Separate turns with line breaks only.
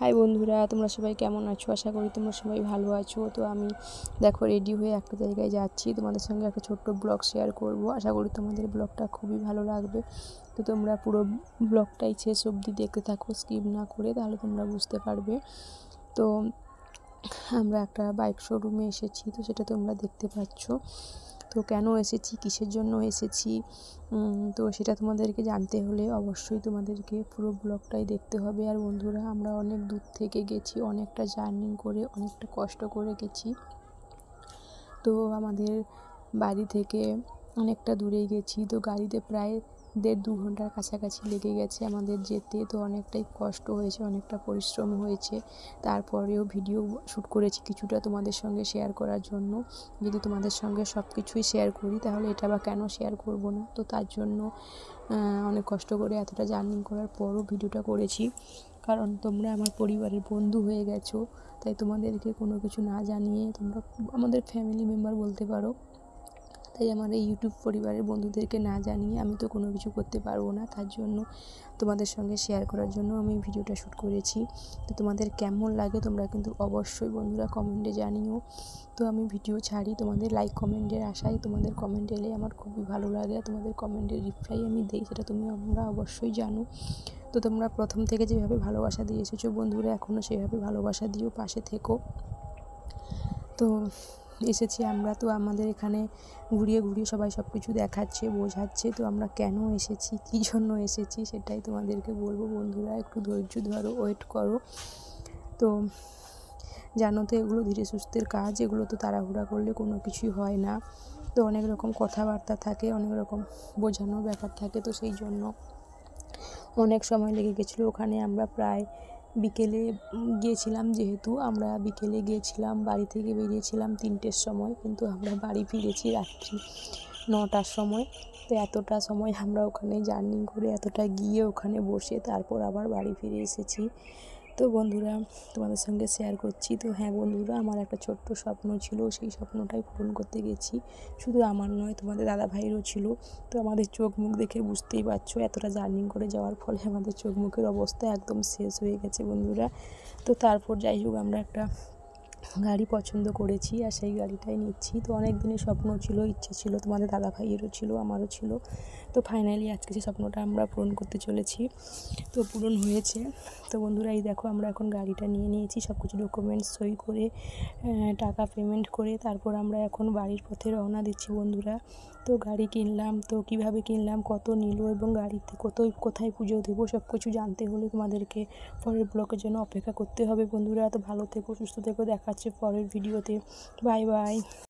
High বন্ধুরা, তোমরা সবাই কেমন আছো? আশা করি তোমরা সবাই ভালো আছো। তো আমি দেখো রেডি হয়ে একটা জায়গায় যাচ্ছি, তোমাদের সঙ্গে একটা ছোট্ট ব্লগ শেয়ার করব। আশা করি তোমাদের ব্লগটা খুবই ভালো লাগবে। তো তোমরা পুরো ব্লগটাই শেষ অবধি দেখতে থাকো, স্কিপ না করে, তাহলে তোমরা বুঝতে পারবে। তো আমরা একটা বাইক শোরুমে এসেছি, তো সেটা তোমরা দেখতে পাচ্ছ। তো কেন এসেছি, কিসের জন্য এসেছি, তো সেটা তোমাদেরকে জানতে হলে অবশ্যই তোমাদেরকে পুরো ব্লগটাই দেখতে হবে। আর বন্ধুরা, আমরা অনেক দূর থেকে গেছি, অনেকটা জার্নি করে, অনেকটা কষ্ট করে গেছি। তো আমাদের বাড়ি থেকে অনেকটা দূরে গেছি, তো গাড়িতে প্রায় 1.5-2 ঘন্টার কাছাকাছি লেগে গেছে আমাদের যেতে। তো অনেকটাই কষ্ট হয়েছে, অনেকটা পরিশ্রম হয়েছে। তারপরেও ভিডিও শ্যুট করেছি কিছুটা তোমাদের সঙ্গে শেয়ার করার জন্য। যদি তোমাদের সঙ্গে সব কিছুই শেয়ার করি তাহলে এটা বা কেন শেয়ার করব না। তো তার জন্য অনেক কষ্ট করে এতটা জার্নি করার পরও ভিডিওটা করেছি, কারণ তোমরা আমার পরিবারের বন্ধু হয়ে গেছো। তাই তোমাদেরকে কোনো কিছু না জানিয়ে, তোমরা আমাদের ফ্যামিলি মেম্বার বলতে পারো, তাই আমার এই ইউটিউব পরিবারের বন্ধুদেরকে না জানিয়ে আমি তো কোনো কিছু করতে পারবো না। তার জন্য তোমাদের সঙ্গে শেয়ার করার জন্য আমি ভিডিওটা শ্যুট করেছি। তো তোমাদের কেমন লাগে তোমরা কিন্তু অবশ্যই বন্ধুরা কমেন্টে জানিও। তো আমি ভিডিও ছাড়ি তোমাদের লাইক কমেন্টের আশায়, তোমাদের কমেন্ট এলে আমার খুবই ভালো লাগে। তোমাদের কমেন্টের রিপ্লাই আমি দিই, সেটা তোমরা অবশ্যই জানো। তো তোমরা প্রথম থেকে যেভাবে ভালোবাসা দিয়ে এসেছো বন্ধুরা, এখনও সেভাবে ভালোবাসা দিও, পাশে থেকো। তো এসেছি আমরা, তো আমাদের এখানে ঘুরিয়ে ঘুরিয়ে সবাই সব কিছু দেখাচ্ছে, বোঝাচ্ছে। তো আমরা কেন এসেছি, কী জন্য এসেছি, সেটাই তোমাদেরকে বলবো। বন্ধুরা একটু ধৈর্য ধরো, ওয়েট করো। তো জানো তো, এগুলো ধীরে সুস্থের কাজ, এগুলো তো তাড়াহুড়া করলে কোনো কিছুই হয় না। তো অনেক রকম কথাবার্তা থাকে, অনেক রকম বোঝানোর ব্যাপার থাকে। তো সেই জন্য অনেক সময় লেগে গেছিলো। ওখানে আমরা প্রায় বিকেলে গিয়েছিলাম, যেহেতু আমরা বিকেলে গিয়েছিলাম, বাড়ি থেকে বেরিয়েছিলাম 3টের সময়, কিন্তু আমরা বাড়ি ফিরেছি রাত্রি 9টার সময়। তো এতটা সময় আমরা ওখানে জার্নি করে, এতটা গিয়ে ওখানে বসে তারপর আবার বাড়ি ফিরে এসেছি। তো বন্ধুরা, তোমাদের সঙ্গে শেয়ার করছি। তো হ্যাঁ বন্ধুরা, আমার একটা ছোট্ট স্বপ্ন ছিল, সেই স্বপ্নটাই পূরণ করতে গেছি। শুধু আমার নয়, তোমাদের দাদা ভাইয়েরও ছিল। তো আমাদের চোখ মুখ দেখে বুঝতেই পারছো, এতটা জার্নি করে যাওয়ার ফলে আমাদের চোখ মুখের অবস্থা একদম শেষ হয়ে গেছে বন্ধুরা। তো তারপর যাই হোক, আমরা একটা গাড়ি পছন্দ করেছি আর সেই গাড়িটাই নিচ্ছি। তো অনেক দিনের স্বপ্ন ছিল, ইচ্ছে ছিল, তোমাদের দাদা ভাইয়েরও ছিল, আমারও ছিল। তো ফাইনালি আজকে সেই স্বপ্নটা আমরা পূরণ করতে চলেছি। তো পূরণ হয়েছে। তো বন্ধুরা, এই দেখো আমরা এখন গাড়িটা নিয়ে নিয়েছি, সব কিছু ডকুমেন্টস সই করে, টাকা পেমেন্ট করে, তারপর আমরা এখন বাড়ির পথে রওনা দিচ্ছি বন্ধুরা। তো গাড়ি কিনলাম, তো কিভাবে কিনলাম, কত নিল এবং গাড়িতে কোথায় পুজো দেবো, সব কিছু জানতে হলে তোমাদেরকে পরের ব্লগের জন্য অপেক্ষা করতে হবে বন্ধুরা। তো ভালো থেকো, সুস্থ থেকো, দেখা হচ্ছে পরের ভিডিওতে। Bye bye.